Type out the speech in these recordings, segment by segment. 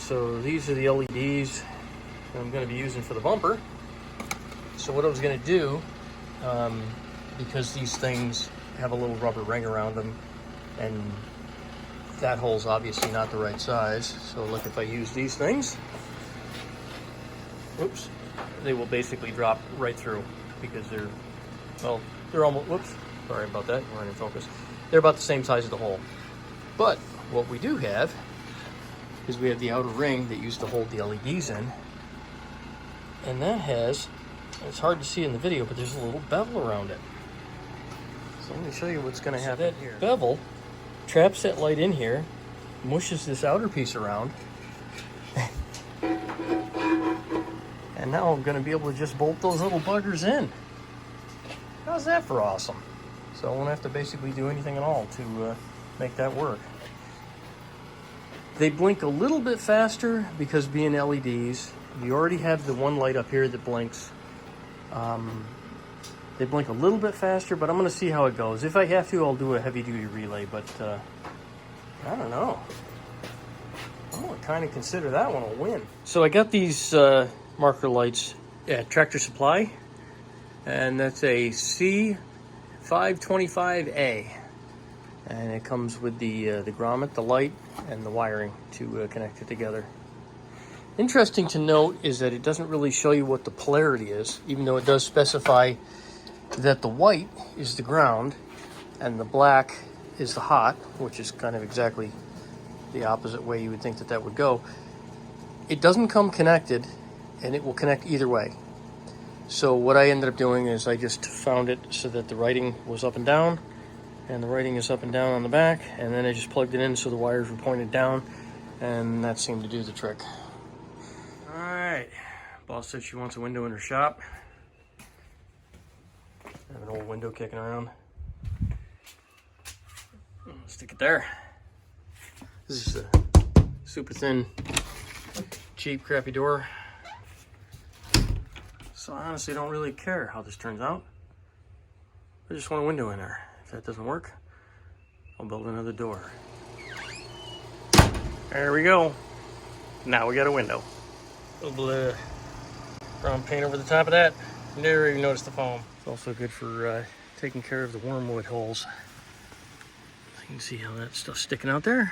so these are the LEDs that I'm going to be using for the bumper. So what I was going to do, because these things have a little rubber ring around them, and that hole's obviously not the right size. So look, if I use these things, whoops, they will basically drop right through because they're, well, they're almost, whoops, sorry about that, we're in focus. They're about the same size as the hole. But what we do have is we have the outer ring that used to hold the LEDs in, and that has, it's hard to see in the video, but there's a little bevel around it. So let me show you what's going to happen here. Bevel traps that light in here, mushes this outer piece around, and now I'm going to be able to just bolt those little buggers in. How's that for awesome? So I won't have to basically do anything at all to make that work. They blink a little bit faster because being LEDs, you already have the one light up here that blinks. They blink a little bit faster, but I'm going to see how it goes. If I have to, I'll do a heavy-duty relay, but I don't know. I'm going to kind of consider that one a win. So I got these marker lights at Tractor Supply, and that's a C525A. And it comes with the grommet, the light, and the wiring to connect it together. Interesting to note is that it doesn't really show you what the polarity is, even though it does specify that the white is the ground and the black is the hot, which is kind of exactly the opposite way you would think that that would go. It doesn't come connected, and it will connect either way. So what I ended up doing is I just found it so that the writing was up and down, and the writing is up and down on the back, and then I just plugged it in so the wires were pointed down, and that seemed to do the trick. All right, boss said she wants a window in her shop. I have an old window kicking around. Stick it there. This is a super thin, cheap, crappy door. So I honestly don't really care how this turns out. I just want a window in there. If that doesn't work, I'll build another door. There we go. Now we got a window. A little bit of brown paint over the top of that. Never even noticed the foam. It's also good for taking care of the wormwood holes. You can see how that stuff's sticking out there.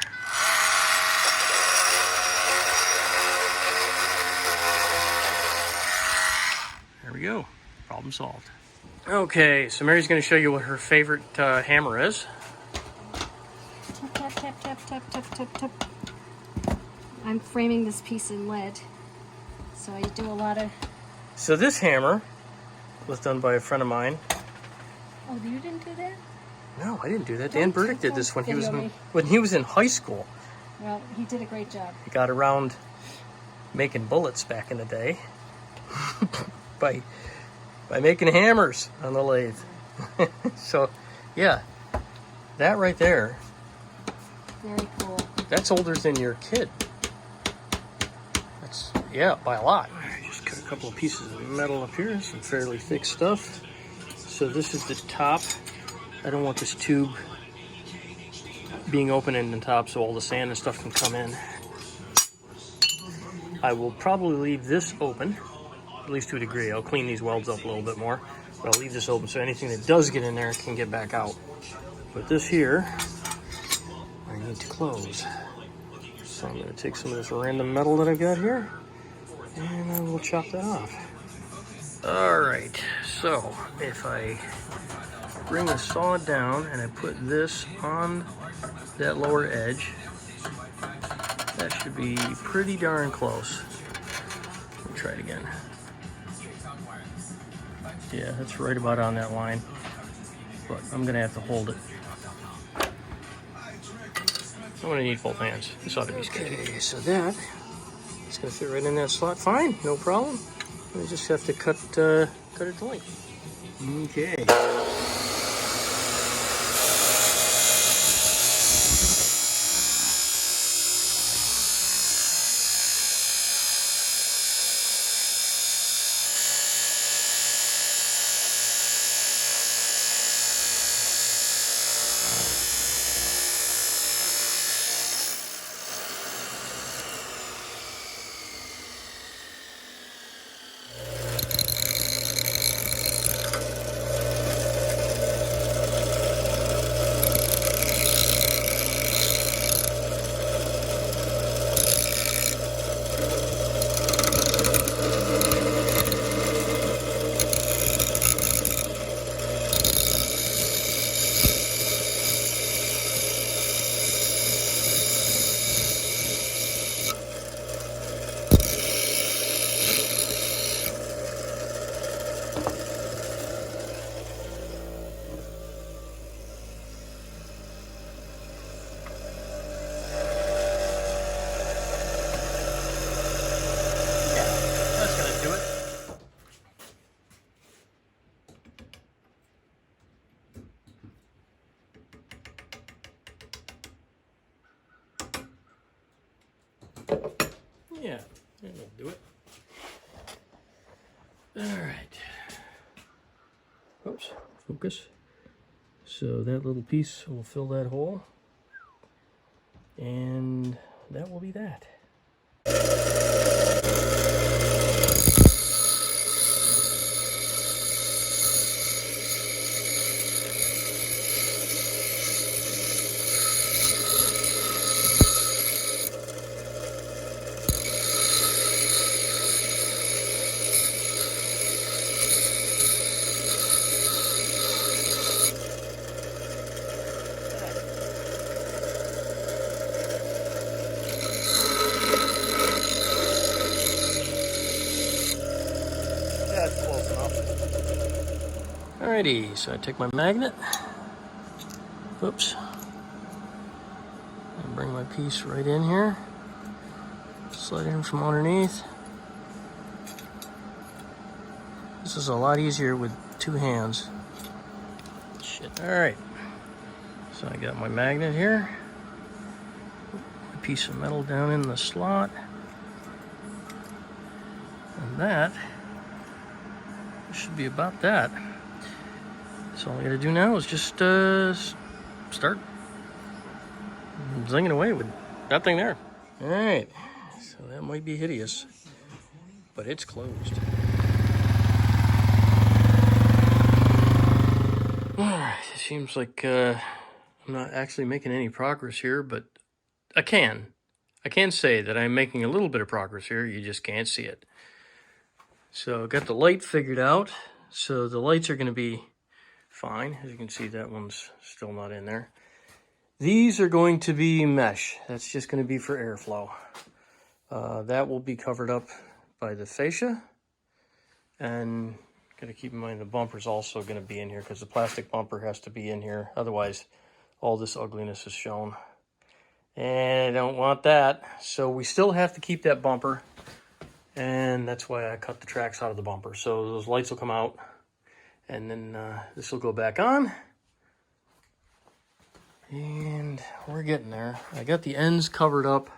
There we go. Problem solved. Okay, so Mary's going to show you what her favorite hammer is. Tap, tap, tap, tap, tap, tap, tap. I'm framing this piece in lead, so I do a lot of... So this hammer was done by a friend of mine. Oh, you didn't do that? No, I didn't do that. Dan Burdick did this when he was in high school. Well, he did a great job. He got around making bullets back in the day by making hammers on the lathe. So, yeah, that right there. Very cool. That's older than your kid. That's, yeah, by a lot. I just cut a couple of pieces of metal up here, some fairly thick stuff. So this is the top. I don't want this tube being open in the top so all the sand and stuff can come in. I will probably leave this open, at least to a degree. I'll clean these welds up a little bit more, but I'll leave this open so anything that does get in there can get back out. But this here, I need to close. So I'm going to take some of this random metal that I've got here, and I will chop that off. Alright, so if I bring the saw down and I put this on that lower edge, that should be pretty darn close. Let me try it again. Yeah, that's right about on that line, but I'm going to have to hold it. I'm going to need both hands. This ought to be okay, so that it's going to fit right in that slot fine, no problem. I just have to cut it to length. Okay. Yeah, that'll do it. All right. Oops, focus. So that little piece will fill that hole, and that will be that. That's close enough. Alrighty, so I take my magnet. Oops. And bring my piece right in here. Slide in from underneath. This is a lot easier with two hands. Shit. Alright. So I got my magnet here. A piece of metal down in the slot. And that should be about that. So all I gotta do now is just start zinging away with that thing there. Alright, so that might be hideous, but it's closed. Alright, it seems like I'm not actually making any progress here, but I can say that I'm making a little bit of progress here, you just can't see it. So got the light figured out, so the lights are going to be fine. As you can see, that one's still not in there. These are going to be mesh. That's just going to be for airflow. That will be covered up by the fascia. And got to keep in mind the bumper's also going to be in here because the plastic bumper has to be in here. Otherwise, all this ugliness is shown. And I don't want that. So we still have to keep that bumper. And that's why I cut the tracks out of the bumper. So those lights will come out. And then this will go back on. And we're getting there. I got the ends covered up.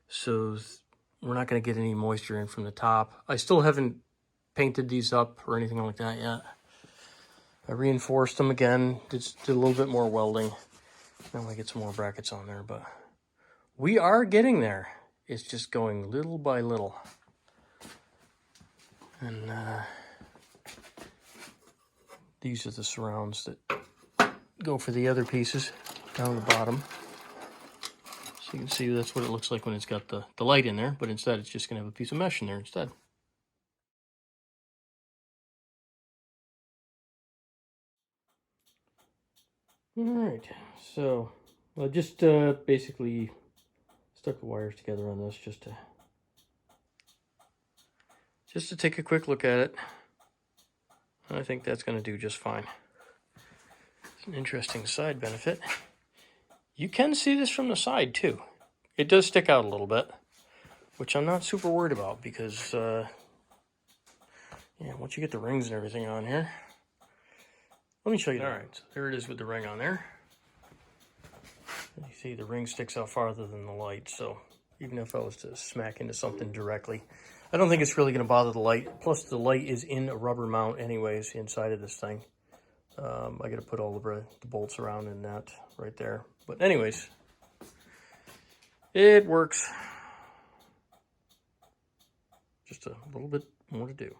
So we're not going to get any moisture in from the top. I still haven't painted these up or anything like that yet. I reinforced them again. Did a little bit more welding. Then we get some more brackets on there. But we are getting there. It's just going little by little. And these are the surrounds that go for the other pieces down the bottom. So you can see that's what it looks like when it's got the light in there, but instead it's just going to have a piece of mesh in there instead. Alright, so I just basically stuck the wires together on this just to take a quick look at it. I think that's going to do just fine. It's an interesting side benefit. You can see this from the side too. It does stick out a little bit, which I'm not super worried about because, yeah, once you get the rings and everything on here. Let me show you. All right, so there it is with the ring on there. You see the ring sticks out farther than the light, so even if I was to smack into something directly, I don't think it's really going to bother the light. Plus, the light is in a rubber mount anyways inside of this thing. I got to put all the bolts around in that right there. But anyways, it works. Just a little bit more to do.